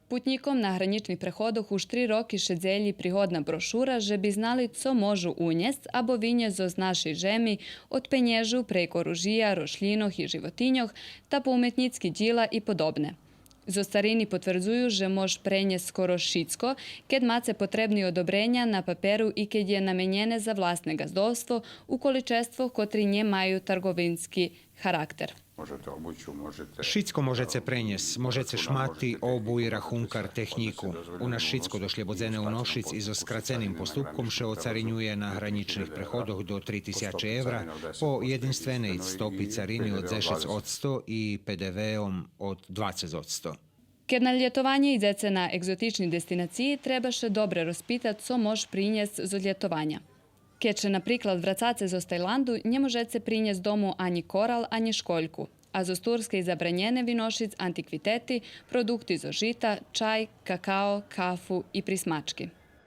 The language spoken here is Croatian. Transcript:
Putnikom na hraničnih prehodoch už 3 roky še dzelji prihodna brošura, že bi znali, co možu unjest, abo vinje z našej žemi, od penježu preko ružija, rošljinoh i životinjoh, ta po umetnicki djela i podobne. Zo starini potvrdzuju, že mož prenjes skoro šitsko, kad mace potrebni odobrenja na paperu i kad je namenjene za vlastne gazdovstvo u količestvih kotri nje maju trgovinski karakter. Šitsko možete prenjes, možete šmati, obuj, rahunkar, tehniku. U naš šitsko došlje bodzene u nošic i zo skracenim postupkom še ocarinjuje na hraničnih prehodoh do 3000 evra po jedinstvenej stopi carini od 10% i PDV-om od 20%. Kad na ljetovanje idete na egzotični destinaciji, trebaše dobre rozpitat co mož prinjes z ljetovanja. Kad će, napriklad, vracace z Tajlandu, nje možete prinjes domu ani koral, ani školjku, a z Turske zabranjene vinošic antikviteti, produkti zo žita, čaj, kakao, kafu i prismački.